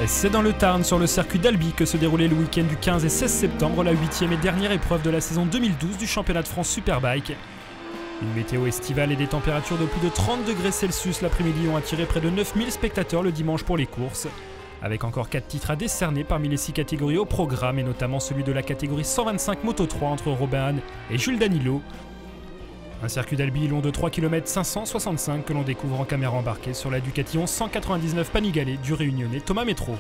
C'est dans le Tarn, sur le circuit d'Albi, que se déroulait le week-end du 15 et 16 septembre la 8e et dernière épreuve de la saison 2012 du championnat de France Superbike. Une météo estivale et des températures de plus de 30 degrés Celsius l'après-midi ont attiré près de 9000 spectateurs le dimanche pour les courses. Avec encore 4 titres à décerner parmi les 6 catégories au programme, et notamment celui de la catégorie 125 Moto 3 entre Robin Hahn et Jules Danilo. Un circuit d'Albi long de 3 km 565 que l'on découvre en caméra embarquée sur la Ducati 1199 Panigale du réunionnais Thomas Métro.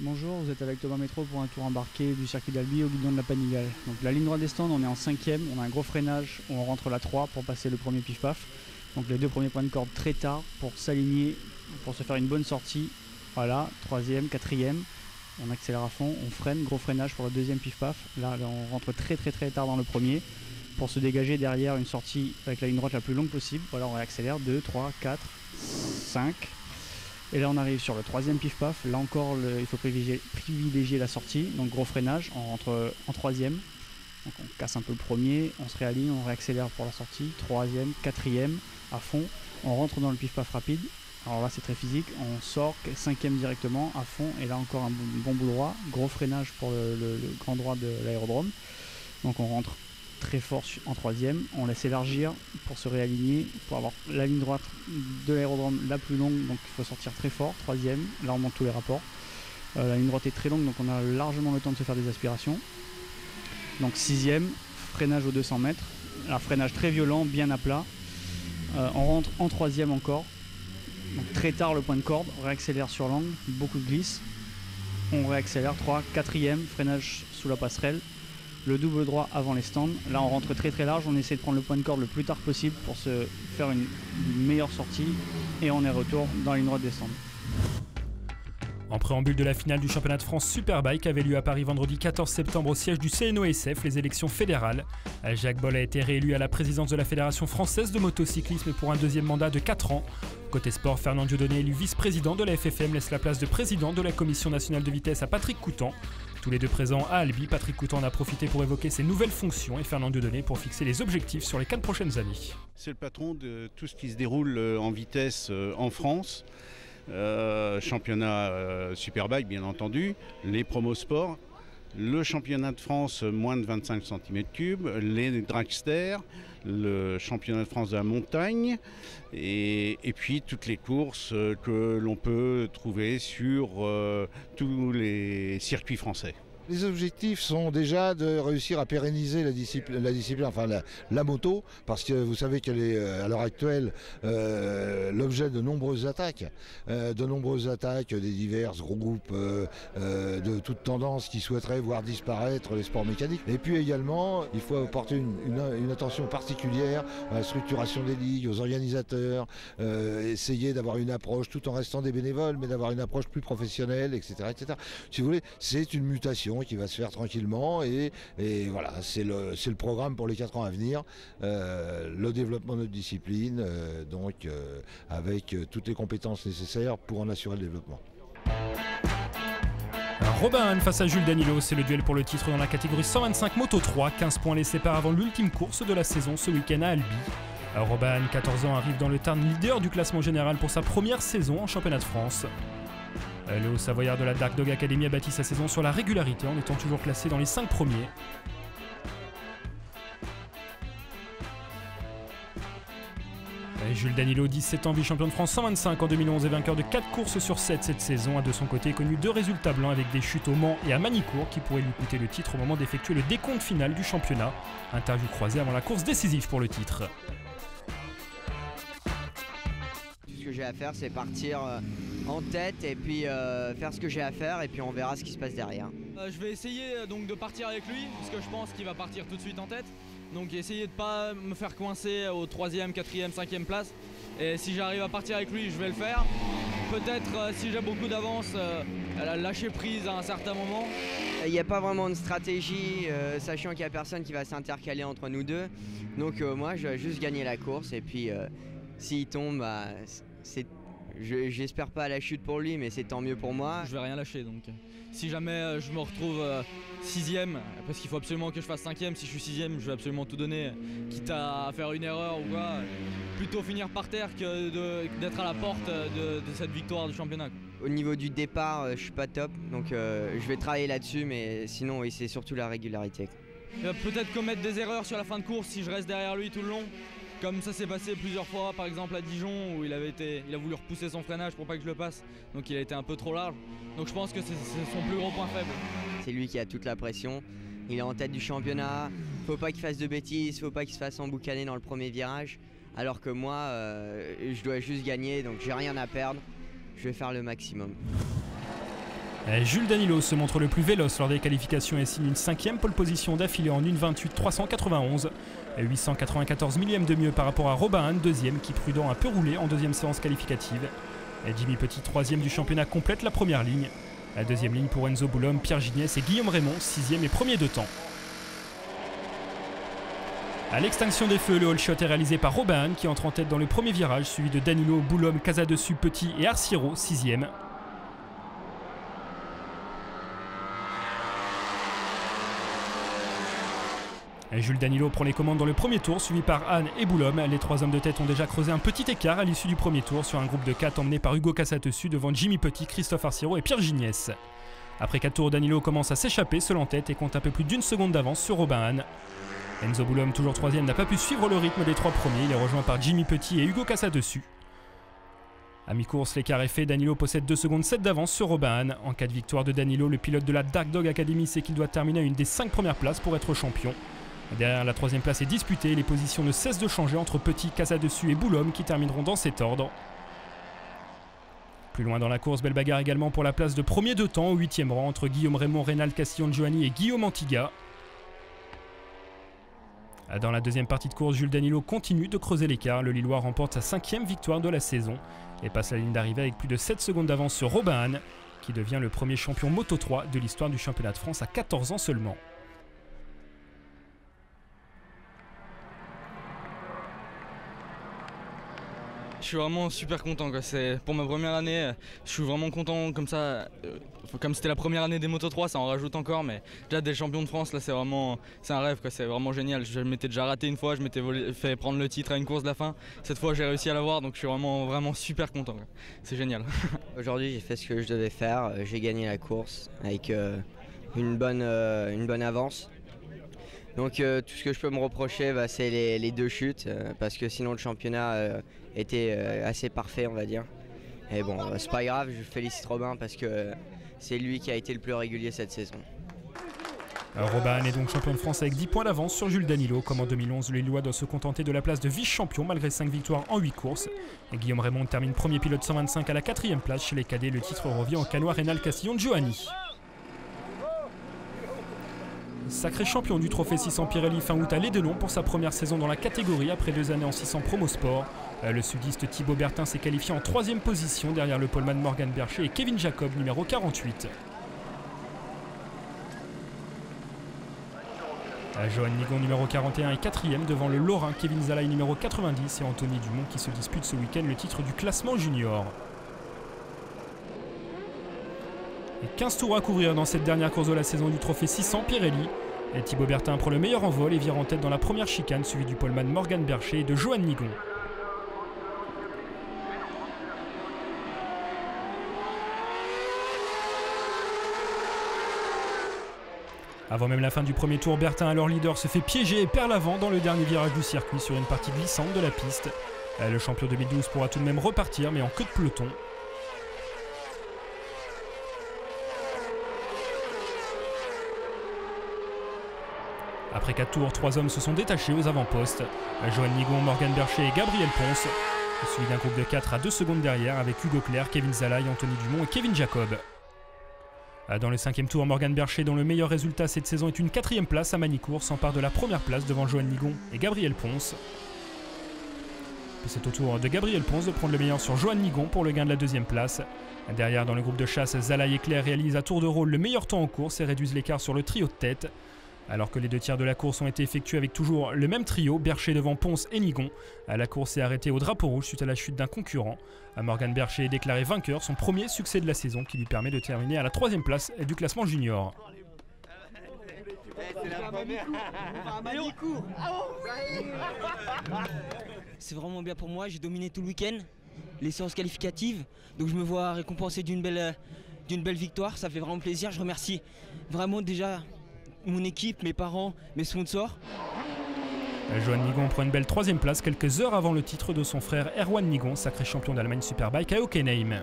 Bonjour, vous êtes avec Thomas Métro pour un tour embarqué du circuit d'Albi au guidon de la Panigale. Donc la ligne droite des stands, on est en 5e, on a un gros freinage où on rentre la 3 pour passer le premier pif-paf. Donc les deux premiers points de corde très tard pour s'aligner, pour se faire une bonne sortie. Voilà, 3e, 4e, on accélère à fond, on freine, gros freinage pour le deuxième pif-paf. Là on rentre très tard dans le premier pour se dégager derrière une sortie avec la ligne droite la plus longue possible. Voilà, on réaccélère, 2, 3, 4, 5. Et là on arrive sur le troisième pif-paf, là encore il faut privilégier la sortie, donc gros freinage, on rentre en troisième, donc on casse un peu le premier, on se réaligne, on réaccélère pour la sortie, troisième, quatrième, à fond, on rentre dans le pif-paf rapide, alors là c'est très physique, on sort cinquième directement, à fond, et là encore un bon bout droit, gros freinage pour le grand droit de l'aérodrome, donc on rentre très fort en troisième, on laisse élargir pour se réaligner, pour avoir la ligne droite de l'aérodrome la plus longue, donc il faut sortir très fort, troisième, là on monte tous les rapports, la ligne droite est très longue donc on a largement le temps de se faire des aspirations, donc sixième, freinage aux 200 mètres, un freinage très violent, bien à plat, on rentre en troisième encore, donc très tard le point de corde, on réaccélère sur l'angle, beaucoup de glisse, on réaccélère, 3, quatrième, freinage sous la passerelle, le double droit avant les stands, là on rentre très large, on essaie de prendre le point de corde le plus tard possible pour se faire une meilleure sortie et on est retour dans la ligne droite des stands. En préambule de la finale du championnat de France Superbike avait lieu à Paris vendredi 14 septembre au siège du CNOSF, les élections fédérales. Jacques Boll a été réélu à la présidence de la Fédération française de motocyclisme pour un deuxième mandat de 4 ans. Côté sport, Fernand Dieudonné, élu vice-président de la FFM, laisse la place de président de la Commission nationale de vitesse à Patrick Coutan. Tous les deux présents à Albi, Patrick Coutan en a profité pour évoquer ses nouvelles fonctions et Fernand Dieudonné pour fixer les objectifs sur les 4 prochaines années. C'est le patron de tout ce qui se déroule en vitesse en France. Championnat Superbike bien entendu, les promos sport, le championnat de France moins de 25 cm3, les dragsters, le championnat de France de la montagne et puis toutes les courses que l'on peut trouver sur tous les circuits français. Les objectifs sont déjà de réussir à pérenniser la discipline, enfin la moto, parce que vous savez qu'elle est à l'heure actuelle l'objet de nombreuses attaques des divers gros groupes de toutes tendances qui souhaiteraient voir disparaître les sports mécaniques. Et puis également, il faut apporter une attention particulière à la structuration des ligues, aux organisateurs, essayer d'avoir une approche tout en restant des bénévoles, mais d'avoir une approche plus professionnelle, etc., etc. Si vous voulez, c'est une mutation qui va se faire tranquillement et voilà, c'est le programme pour les 4 ans à venir, le développement de notre discipline, avec toutes les compétences nécessaires pour en assurer le développement. Robin Hahn face à Jules Danilo, c'est le duel pour le titre dans la catégorie 125 Moto 3, 15 points les séparent avant l'ultime course de la saison ce week-end à Albi. Robin Hahn, 14 ans, arrive dans le Tarn leader du classement général pour sa première saison en championnat de France. Le Haut-Savoyard de la Dark Dog Academy a bâti sa saison sur la régularité en étant toujours classé dans les 5 premiers. Jules Danilo, 17 ans, vice-champion de France 125 en 2011 et vainqueur de 4 courses sur 7 cette saison, a de son côté connu 2 résultats blancs avec des chutes au Mans et à Manicourt qui pourraient lui coûter le titre au moment d'effectuer le décompte final du championnat. Interview croisée avant la course décisive pour le titre. Ce que j'ai à faire, c'est partir en tête et puis faire ce que j'ai à faire et puis on verra ce qui se passe derrière. Je vais essayer donc de partir avec lui parce que je pense qu'il va partir tout de suite en tête. Donc essayer de ne pas me faire coincer aux 3e, 4e, 5e place. Et si j'arrive à partir avec lui, je vais le faire. peut-être si j'ai beaucoup d'avance, lâcher prise à un certain moment. Il n'y a pas vraiment de stratégie, sachant qu'il n'y a personne qui va s'intercaler entre nous deux. Donc moi, je vais juste gagner la course et puis s'il tombe, bah, j'espère pas à la chute pour lui, mais c'est tant mieux pour moi. Je vais rien lâcher, donc si jamais je me retrouve 6ème, parce qu'il faut absolument que je fasse 5ème, si je suis 6ème, je vais absolument tout donner, quitte à faire une erreur ou quoi. Plutôt finir par terre que d'être à la porte de cette victoire du championnat. Au niveau du départ, je suis pas top, donc je vais travailler là-dessus, mais sinon oui, c'est surtout la régularité. Il va peut-être commettre des erreurs sur la fin de course si je reste derrière lui tout le long. Comme ça s'est passé plusieurs fois, par exemple à Dijon, où il a voulu repousser son freinage pour pas que je le passe, donc il a été un peu trop large. Donc je pense que c'est son plus gros point faible. C'est lui qui a toute la pression, il est en tête du championnat, faut pas qu'il fasse de bêtises, faut pas qu'il se fasse emboucaner dans le premier virage, alors que moi, je dois juste gagner, donc j'ai rien à perdre, je vais faire le maximum. Jules Danilo se montre le plus véloce lors des qualifications et signe une 5e pole position d'affilée en 1:28.391, 894 millièmes de mieux par rapport à Robin Hahn, 2e, qui prudent a peu roulé en 2e séance qualificative. Jimmy Petit, 3e du championnat, complète la première ligne. La 2e ligne pour Enzo Boulom, Pierre Gignac et Guillaume Raymond, 6e et 1er de temps. À l'extinction des feux, le all shot est réalisé par Robin Hahn qui entre en tête dans le premier virage, suivi de Danilo, Boulom, Casadessus, Petit et Arciero, 6e. Jules Danilo prend les commandes dans le premier tour, suivi par Hahn et Boulom. Les 3 hommes de tête ont déjà creusé un petit écart à l'issue du premier tour sur un groupe de 4 emmené par Hugo Casadessus devant Jimmy Petit, Christophe Arciero et Pierre Gignac. Après 4 tours, Danilo commence à s'échapper, seul en tête et compte un peu plus d'1 seconde d'avance sur Robin Hahn. Enzo Boulom, toujours 3e, n'a pas pu suivre le rythme des 3 premiers. Il est rejoint par Jimmy Petit et Hugo Casadessus. À mi-course, l'écart est fait. Danilo possède 2 secondes 7 d'avance sur Robin Hahn. En cas de victoire de Danilo, le pilote de la Dark Dog Academy sait qu'il doit terminer à une des 5 premières places pour être champion. Derrière, la 3e place est disputée et les positions ne cessent de changer entre Petit, Casadessus et Boulom qui termineront dans cet ordre. Plus loin dans la course, belle bagarre également pour la place de premier de temps au 8e rang entre Guillaume Raymond, Reynald Castillon-Giovanni et Guillaume Antiga. Dans la 2e partie de course, Jules Danilo continue de creuser l'écart. Le Lillois remporte sa 5e victoire de la saison et passe la ligne d'arrivée avec plus de 7 secondes d'avance sur Robin Hahn, qui devient le premier champion Moto 3 de l'histoire du championnat de France à 14 ans seulement. Je suis vraiment super content, quoi. C'est pour ma première année, je suis vraiment content comme ça. Comme c'était la première année des Moto 3, ça en rajoute encore, mais déjà des champions de France, là c'est un rêve, quoi. C'est vraiment génial. Je m'étais déjà raté une fois, je m'étais fait prendre le titre à une course de la fin. Cette fois j'ai réussi à l'avoir, donc je suis vraiment super content, quoi. C'est génial. Aujourd'hui j'ai fait ce que je devais faire, j'ai gagné la course avec une bonne avance. Donc tout ce que je peux me reprocher, c'est les 2 chutes, parce que sinon le championnat était assez parfait, on va dire. Et bon, c'est pas grave, je félicite Robin parce que c'est lui qui a été le plus régulier cette saison. Robin Hahn est donc champion de France avec 10 points d'avance sur Jules Danilo. Comme en 2011, le Lillois doit se contenter de la place de vice-champion malgré 5 victoires en 8 courses. Et Guillaume Raymond termine premier pilote 125 à la 4e place. Chez les cadets, le titre revient au Canois Reynald Castillon-Giovanni. Sacré champion du trophée 600 Pirelli fin août à Lédenon pour sa première saison dans la catégorie après 2 années en 600 Promo Sport. Le sudiste Thibaut Bertin s'est qualifié en 3e position derrière le poleman Morgan Bercher et Kevin Jacob numéro 48. Johan Nigon numéro 41 est 4e devant le Lorrain Kevin Zalaï numéro 90 et Anthony Dumont qui se dispute ce week-end le titre du classement junior. Et 15 tours à couvrir dans cette dernière course de la saison du trophée 600 Pirelli. Et Thibaut Bertin prend le meilleur envol et vire en tête dans la première chicane, suivi du poleman Morgan Bercher et de Johan Nigon. Avant même la fin du premier tour, Bertin, alors leader, se fait piéger et perd l'avant dans le dernier virage du circuit sur une partie glissante de la piste. Le champion 2012 pourra tout de même repartir, mais en queue de peloton. Après 4 tours, 3 hommes se sont détachés aux avant-postes. Johan Nigon, Morgan Bercher et Gabriel Ponce, suivi d'un groupe de 4 à 2 secondes derrière avec Hugo Clerc, Kevin Zalaï, Anthony Dumont et Kevin Jacob. Dans le 5e tour, Morgan Bercher, dont le meilleur résultat cette saison est une 4e place à Manicourt, s'empare de la première place devant Johan Nigon et Gabriel Ponce. Puis c'est au tour de Gabriel Ponce de prendre le meilleur sur Johan Nigon pour le gain de la deuxième place. Derrière, dans le groupe de chasse, Zalaï et Claire réalisent à tour de rôle le meilleur temps en course et réduisent l'écart sur le trio de tête. Alors que les 2 tiers de la course ont été effectués avec toujours le même trio, Bercher devant Ponce et Nigon. La course est arrêtée au drapeau rouge suite à la chute d'un concurrent. Morgan Bercher est déclaré vainqueur, son premier succès de la saison qui lui permet de terminer à la 3e place du classement junior. C'est vraiment bien pour moi, j'ai dominé tout le week-end, les séances qualificatives, donc je me vois récompensé d'une belle victoire, ça fait vraiment plaisir. Je remercie vraiment déjà mon équipe, mes parents, mes sponsors. Johan Nigon prend une belle 3e place quelques heures avant le titre de son frère Erwan Nigon, sacré champion d'Allemagne Superbike à Hockenheim.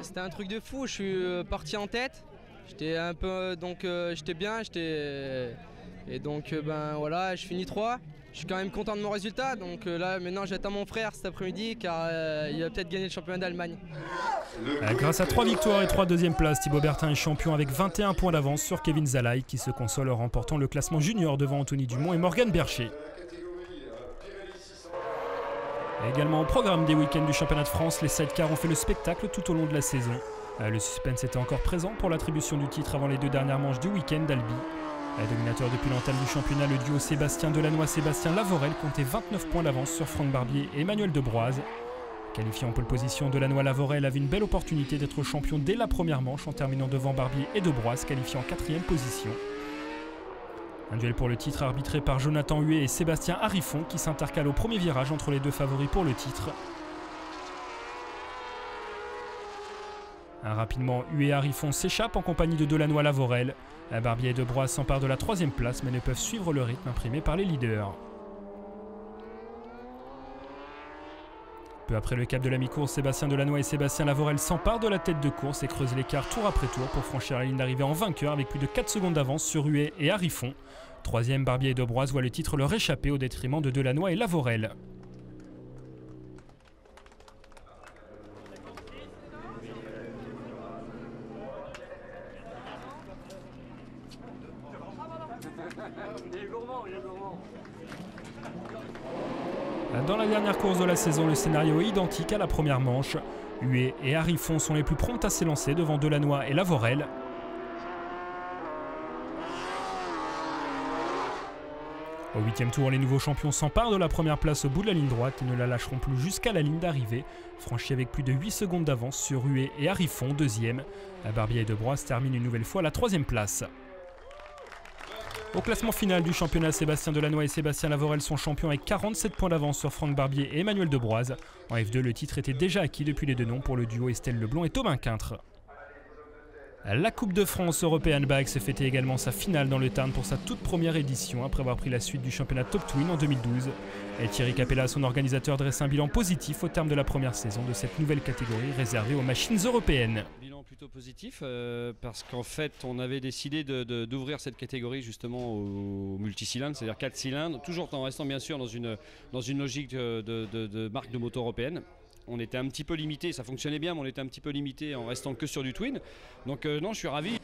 C'était un truc de fou, je suis parti en tête, j'étais un peu, donc j'étais bien, et donc ben voilà, je finis 3. Je suis quand même content de mon résultat, donc là maintenant j'attends mon frère cet après-midi car il va peut-être gagner le championnat d'Allemagne. Grâce à 3 victoires et 3 deuxièmes places, Thibaut Bertin est champion avec 21 points d'avance sur Kevin Zalaï qui se console en remportant le classement junior devant Anthony Dumont et Morgan Bercher. Également au programme des week-ends du championnat de France, les sidecars ont fait le spectacle tout au long de la saison. Le suspense était encore présent pour l'attribution du titre avant les 2 dernières manches du week-end d'Albi. Dominateur depuis l'entame du championnat, le duo Sébastien Delannoy-Sébastien Lavorel comptait 29 points d'avance sur Franck Barbier et Emmanuel Debroise. Qualifié en pole position, Delannoy-Lavorel avait une belle opportunité d'être champion dès la première manche en terminant devant Barbier et Debroise, qualifié en 4e position. Un duel pour le titre arbitré par Jonathan Huet et Sébastien Harifon qui s'intercale au premier virage entre les 2 favoris pour le titre. Rapidement, Huet et Harifon s'échappent en compagnie de Delannoy-Lavorel. Barbier et Debroise s'emparent de la 3e place mais ne peuvent suivre le rythme imprimé par les leaders. Peu après le cap de la mi-course, Sébastien Delannoy et Sébastien Lavorel s'emparent de la tête de course et creusent l'écart tour après tour pour franchir la ligne d'arrivée en vainqueur avec plus de 4 secondes d'avance sur Huet et Harifon. 3e, Barbier et Debroise voient le titre leur échapper au détriment de Delannoy et Lavorel. Dans la dernière course de la saison, le scénario est identique à la première manche. Huet et Harifon sont les plus prompts à s'élancer devant Delannoy et Lavorel. Au 8e tour, les nouveaux champions s'emparent de la première place au bout de la ligne droite et ne la lâcheront plus jusqu'à la ligne d'arrivée, franchie avec plus de 8 secondes d'avance sur Huet et Harifon, 2e. Barbier et Debroise terminent une nouvelle fois à la 3e place. Au classement final du championnat, Sébastien Delannoy et Sébastien Lavorel sont champions avec 47 points d'avance sur Franck Barbier et Emmanuel Debroise. En F2, le titre était déjà acquis depuis les 2 noms pour le duo Estelle Leblond et Thomas Quintre. La Coupe de France European Bike se fêtait également sa finale dans le Tarn pour sa toute première édition après avoir pris la suite du championnat Top Twin en 2012. Et Thierry Capella, son organisateur, dresse un bilan positif au terme de la première saison de cette nouvelle catégorie réservée aux machines européennes. Bilan plutôt positif parce qu'en fait on avait décidé d'ouvrir cette catégorie justement aux multicylindres, c'est-à-dire 4 cylindres, toujours en restant bien sûr dans une logique de marque de moto européenne. On était un petit peu limité, ça fonctionnait bien mais on était un petit peu limité en restant que sur du twin. Donc non, je suis ravi.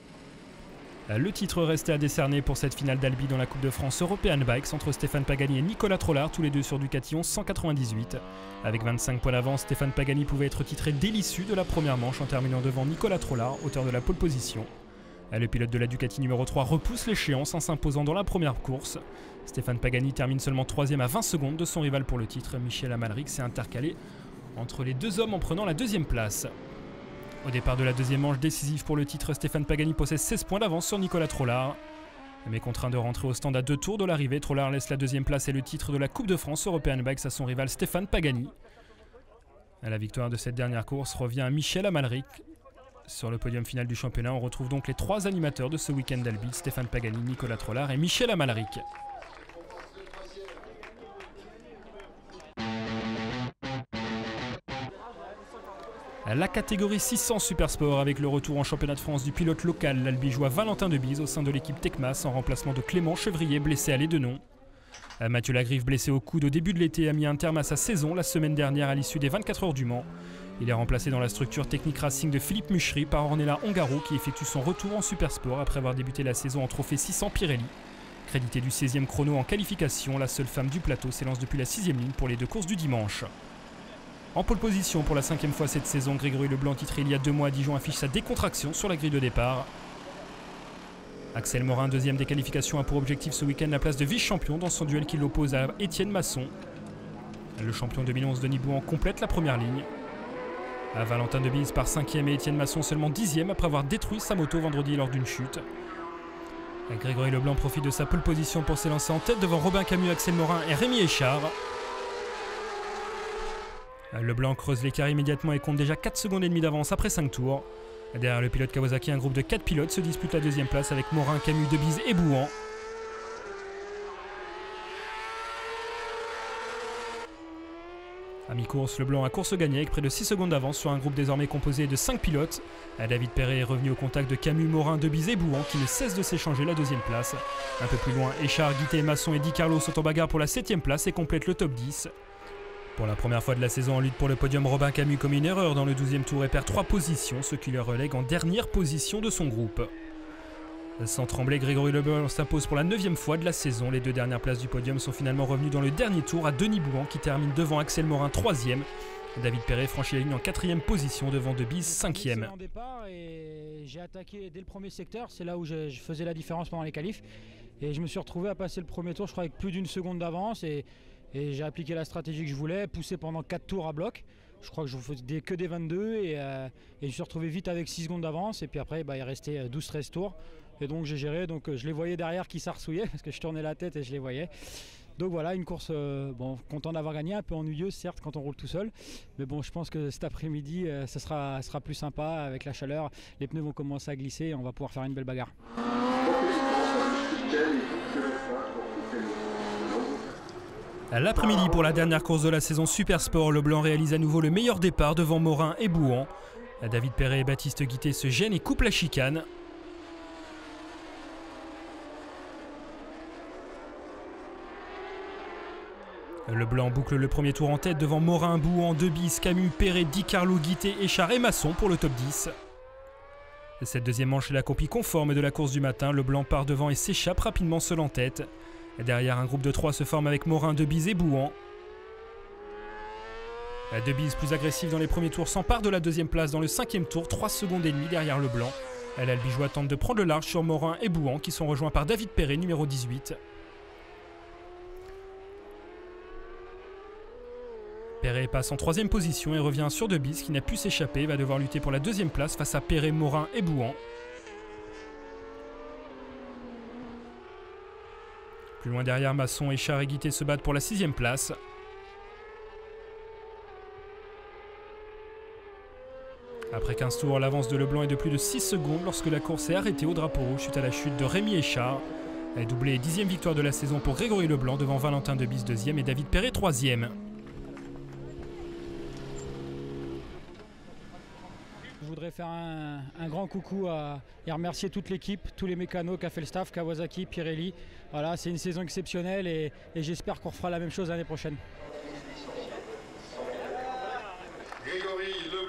Le titre restait à décerner pour cette finale d'Albi dans la Coupe de France European Bikes entre Stéphane Pagani et Nicolas Trollard, tous les deux sur Ducati 1198. Avec 25 points d'avance, Stéphane Pagani pouvait être titré dès l'issue de la première manche en terminant devant Nicolas Trollard, auteur de la pole position. Le pilote de la Ducati numéro 3 repousse l'échéance en s'imposant dans la première course. Stéphane Pagani termine seulement 3e à 20 secondes de son rival pour le titre. Michel Amalric s'est intercalé entre les 2 hommes en prenant la 2e place. Au départ de la 2e manche décisive pour le titre, Stéphane Pagani possède 16 points d'avance sur Nicolas Trollard. Mais contraint de rentrer au stand à 2 tours de l'arrivée, Trollard laisse la 2e place et le titre de la Coupe de France European Bikes à son rival Stéphane Pagani. La victoire de cette dernière course revient à Michel Amalric. Sur le podium final du championnat, on retrouve donc les 3 animateurs de ce week-end d'Albi, Stéphane Pagani, Nicolas Trollard et Michel Amalric. La catégorie 600 Supersport avec le retour en championnat de France du pilote local, l'Albigeois Valentin Debise au sein de l'équipe Tecmas en remplacement de Clément Chevrier blessé à l'Édenon. Mathieu Lagrive, blessé au coude au début de l'été, a mis un terme à sa saison la semaine dernière à l'issue des 24 heures du Mans. Il est remplacé dans la structure technique racing de Philippe Muchery par Ornella Ongaro qui effectue son retour en Supersport après avoir débuté la saison en trophée 600 Pirelli. Accréditée du 16e chrono en qualification, la seule femme du plateau s'élance depuis la 6e ligne pour les 2 courses du dimanche. En pole position pour la 5e fois cette saison, Grégory Leblanc, titré il y a 2 mois à Dijon, affiche sa décontraction sur la grille de départ. Axel Morin, 2e des qualifications, a pour objectif ce week-end la place de vice-champion dans son duel qui l'oppose à Étienne Masson. Le champion 2011 Denis Bouan complète la première ligne. Valentin Debise part 5e et Étienne Masson seulement 10e après avoir détruit sa moto vendredi lors d'une chute. Grégory Leblanc profite de sa pole position pour s'élancer en tête devant Robin Camus, Axel Morin et Rémi Échard. Leblanc creuse l'écart immédiatement et compte déjà 4 secondes et demie d'avance après 5 tours. Derrière le pilote Kawasaki, un groupe de 4 pilotes se dispute la 2e place avec Morin, Camus, Debise et Bouan. À mi-course, Leblanc a course gagnée avec près de 6 secondes d'avance sur un groupe désormais composé de 5 pilotes. David Perret est revenu au contact de Camus, Morin, Debise et Bouan qui ne cessent de s'échanger la 2e place. Un peu plus loin, Échard, Guité, Masson et Di Carlo sont en bagarre pour la 7e place et complètent le top 10. Pour la première fois de la saison en lutte pour le podium, Robin Camus commet une erreur dans le 12e tour et perd 3 positions, ce qui le relègue en dernière position de son groupe. Sans trembler, Grégory Leblanc s'impose pour la 9e fois de la saison. Les 2 dernières places du podium sont finalement revenues dans le dernier tour à Denis Bouan qui termine devant Axel Morin 3e. David Perret franchit la ligne en 4e position devant Debise 5e. J'ai attaqué dès le premier secteur, c'est là où je faisais la différence pendant les qualifs. Et je me suis retrouvé à passer le premier tour, je crois, avec plus d'1 seconde d'avance. Et j'ai appliqué la stratégie que je voulais, poussé pendant 4 tours à bloc. Je crois que je faisais que des 22 et je me suis retrouvé vite avec 6 secondes d'avance. Et puis après, il restait 12-13 tours. Et donc j'ai géré, je les voyais derrière qui s'arsouillaient parce que je tournais la tête et je les voyais. Donc voilà, une course, content d'avoir gagné, un peu ennuyeuse certes quand on roule tout seul. Mais bon, je pense que cet après-midi, ça sera plus sympa avec la chaleur. Les pneus vont commencer à glisser et on va pouvoir faire une belle bagarre. L'après-midi pour la dernière course de la saison Super Sport, Leblanc réalise à nouveau le meilleur départ devant Morin et Bouan. David Perret et Baptiste Guité se gênent et coupent la chicane. Leblanc boucle le premier tour en tête devant Morin, Bouan, Debise, Camus, Perret, Di Carlo, Guité, Échard et Masson pour le top 10. Cette 2e manche est la copie conforme de la course du matin. Leblanc part devant et s'échappe rapidement seul en tête. Derrière, un groupe de 3 se forme avec Morin, Debise et Bouan. Debise, plus agressive dans les premiers tours, s'empare de la 2e place dans le 5e tour, 3 secondes et demie derrière Leblanc. L'Albigeois tente de prendre le large sur Morin et Bouan qui sont rejoints par David Perret, numéro 18. Perret passe en 3e position et revient sur Debise qui n'a pu s'échapper, va devoir lutter pour la 2e place face à Perret, Morin et Bouan. Plus loin derrière, Masson, Échard et Guité se battent pour la 6e place. Après 15 tours, l'avance de Leblanc est de plus de 6 secondes lorsque la course est arrêtée au drapeau rouge suite à la chute de Rémi Échard. Doublé 10e victoire de la saison pour Grégory Leblanc devant Valentin Debise 2e et David Perret 3e. Je voudrais faire un grand coucou et remercier toute l'équipe, tous les mécanos qu'a fait le staff, Kawasaki, Pirelli. Voilà, c'est une saison exceptionnelle et j'espère qu'on refera la même chose l'année prochaine.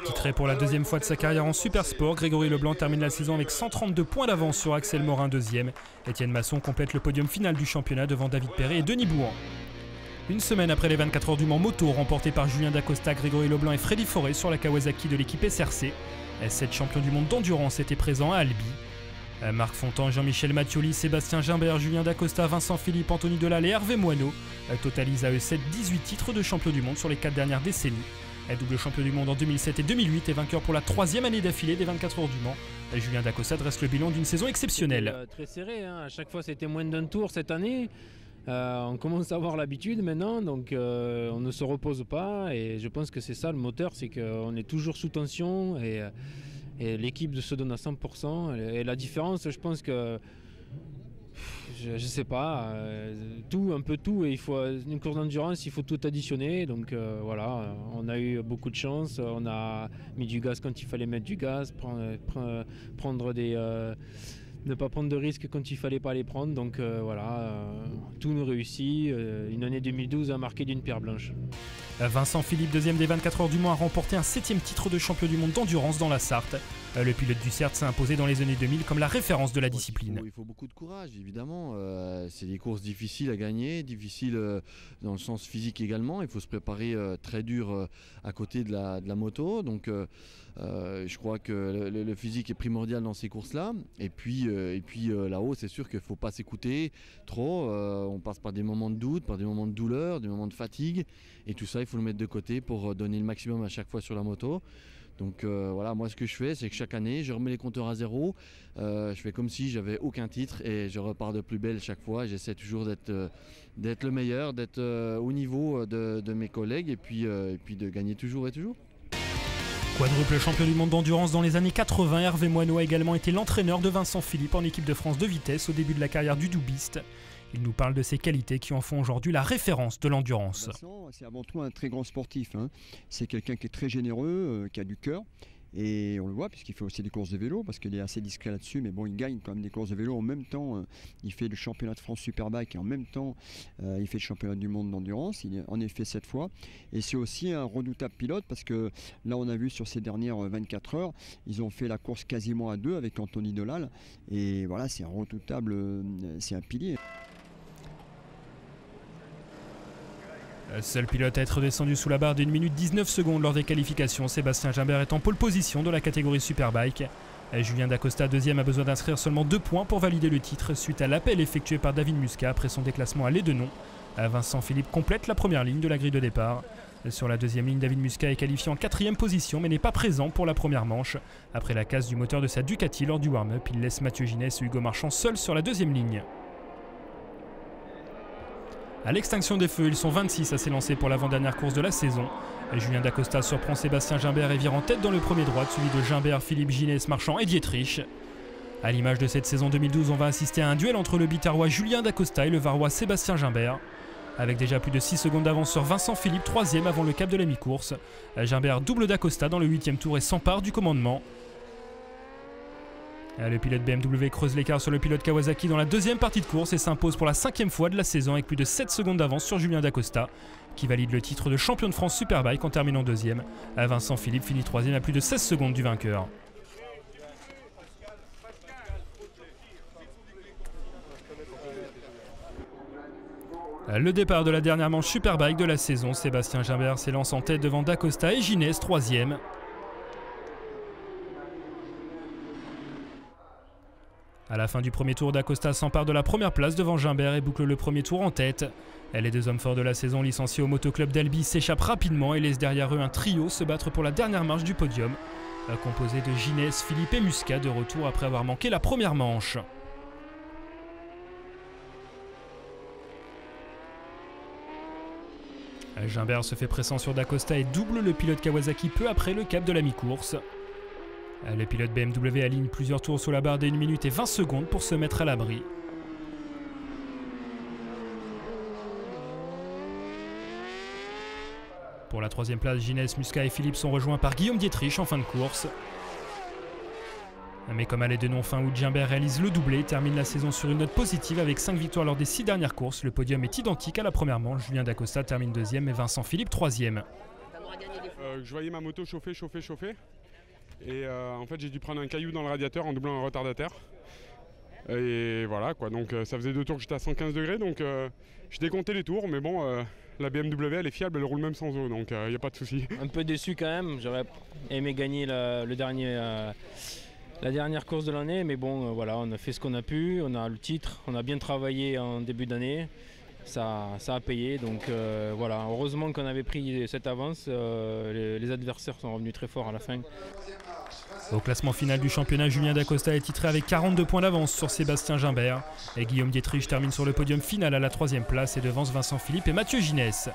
Titré pour la 2e fois de sa carrière en Super Sport, Grégory Leblanc termine la saison avec 132 points d'avance sur Axel Morin 2e. Étienne Masson complète le podium final du championnat devant David Perret et Denis Bouan. Une semaine après les 24 heures du Mans moto remportées par Julien Dacosta, Grégory Leblanc et Freddy Forêt sur la Kawasaki de l'équipe SRC. 7 champions du monde d'endurance étaient présents à Albi. Marc Fontan, Jean-Michel Mattioli, Sébastien Gimbert, Julien Dacosta, Vincent Philippe, Anthony Delal et Hervé Moineau totalisent à eux 7 18 titres de champion du monde sur les 4 dernières décennies. Double champion du monde en 2007 et 2008 et vainqueur pour la 3e année d'affilée des 24 heures du Mans. Julien Dacosta dresse le bilan d'une saison exceptionnelle. Très serré, hein. À chaque fois c'était moins d'un tour cette année. On commence à avoir l'habitude maintenant, donc on ne se repose pas et je pense que c'est ça le moteur, c'est qu'on est toujours sous tension et l'équipe se donne à 100%. Et la différence, je pense que, je sais pas, un peu tout, et il faut une course d'endurance, il faut tout additionner, donc voilà, on a eu beaucoup de chance, on a mis du gaz quand il fallait mettre du gaz, ne pas prendre de risques quand il fallait pas les prendre, donc voilà, tout nous réussit. Une année 2012 a marqué d'une pierre blanche. Vincent Philippe, 2e des 24 heures du Mans, a remporté un 7e titre de champion du monde d'endurance dans la Sarthe. Le pilote du CERT s'est imposé dans les années 2000 comme la référence de la discipline. Il faut beaucoup de courage, évidemment. C'est des courses difficiles à gagner, difficiles dans le sens physique également. Il faut se préparer très dur à côté de la moto. Donc je crois que le physique est primordial dans ces courses-là. Et puis là-haut, c'est sûr qu'il ne faut pas s'écouter trop. On passe par des moments de doute, par des moments de douleur, des moments de fatigue. Et tout ça, il faut le mettre de côté pour donner le maximum à chaque fois sur la moto. Donc voilà, moi ce que je fais, c'est que chaque année, je remets les compteurs à zéro. Je fais comme si j'avais aucun titre et je repars de plus belle chaque fois. J'essaie toujours d'être le meilleur, d'être au niveau de mes collègues et puis de gagner toujours et toujours. Quadruple champion du monde d'endurance dans les années 80, Hervé Moineau a également été l'entraîneur de Vincent Philippe en équipe de France de vitesse au début de la carrière du doubiste. Il nous parle de ses qualités qui en font aujourd'hui la référence de l'endurance. Vincent, c'est avant tout un très grand sportif. C'est quelqu'un qui est très généreux, qui a du cœur. Et on le voit puisqu'il fait aussi des courses de vélo, parce qu'il est assez discret là-dessus, mais bon, il gagne quand même des courses de vélo. En même temps, il fait le championnat de France Superbike et en même temps, il fait le championnat du monde d'endurance. Il est en effet 7 fois. Et c'est aussi un redoutable pilote, parce que là, on a vu sur ces dernières 24 heures, ils ont fait la course quasiment à deux avec Anthony Delal. Et voilà, c'est un redoutable, c'est un pilier. Seul pilote à être descendu sous la barre d'1 minute 19 secondes lors des qualifications, Sébastien Gimbert est en pole position de la catégorie Superbike. Julien Dacosta, deuxième, a besoin d'inscrire seulement 2 points pour valider le titre suite à l'appel effectué par David Muscat après son déclassement à l'Aidenon. Vincent Philippe complète la première ligne de la grille de départ. Sur la deuxième ligne, David Muscat est qualifié en 4e position mais n'est pas présent pour la première manche. Après la casse du moteur de sa Ducati lors du warm-up, il laisse Mathieu Ginès et Hugo Marchand seuls sur la deuxième ligne. À l'extinction des feux, ils sont 26 à s'élancer pour l'avant-dernière course de la saison. Julien Dacosta surprend Sébastien Gimbert et vire en tête dans le premier droit, suivi de Gimbert, Philippe, Ginès, Marchand et Dietrich. À l'image de cette saison 2012, on va assister à un duel entre le Bitarois Julien Dacosta et le Varois Sébastien Gimbert. Avec déjà plus de 6 secondes d'avance sur Vincent Philippe, 3e avant le cap de la mi-course. Gimbert double Dacosta dans le 8e tour et s'empare du commandement. Le pilote BMW creuse l'écart sur le pilote Kawasaki dans la deuxième partie de course et s'impose pour la 5e fois de la saison avec plus de 7 secondes d'avance sur Julien Dacosta, qui valide le titre de champion de France Superbike en terminant 2e. Vincent Philippe finit 3e à plus de 16 secondes du vainqueur. Le départ de la dernière manche Superbike de la saison, Sébastien Gimbert s'élance en tête devant Dacosta et Ginès, 3e. À la fin du premier tour, Dacosta s'empare de la première place devant Gimbert et boucle le premier tour en tête. Les 2 hommes forts de la saison licenciés au motoclub d'Albi s'échappent rapidement et laissent derrière eux un trio se battre pour la dernière marche du podium, composé de Ginès, Philippe et Muscat de retour après avoir manqué la première manche. Gimbert se fait pressant sur Dacosta et double le pilote Kawasaki peu après le cap de la mi-course. Le pilote BMW aligne plusieurs tours sous la barre d'1 minute et 20 secondes pour se mettre à l'abri. Pour la 3e place, Ginès, Muscat et Philippe sont rejoints par Guillaume Dietrich en fin de course. Mais comme à l'Aidenon fin août, Gimbert réalise le doublé et termine la saison sur une note positive avec 5 victoires lors des 6 dernières courses. Le podium est identique à la première manche. Julien Dacosta termine 2e et Vincent Philippe 3e. Je voyais ma moto chauffer. Et en fait j'ai dû prendre un caillou dans le radiateur en doublant un retardataire. Et voilà quoi, donc ça faisait 2 tours que j'étais à 115 degrés, donc je décomptais les tours, mais bon, la BMW elle est fiable, elle roule même sans eau, donc il n'y a pas de souci. Un peu déçu quand même, j'aurais aimé gagner la dernière course de l'année, mais bon voilà, on a fait ce qu'on a pu, on a le titre, on a bien travaillé en début d'année. Ça a payé, donc voilà, heureusement qu'on avait pris cette avance, les adversaires sont revenus très forts à la fin. Au classement final du championnat, Julien Dacosta est titré avec 42 points d'avance sur Sébastien Gimbert. Et Guillaume Dietrich termine sur le podium final à la 3e place et devance Vincent Philippe et Mathieu Ginès.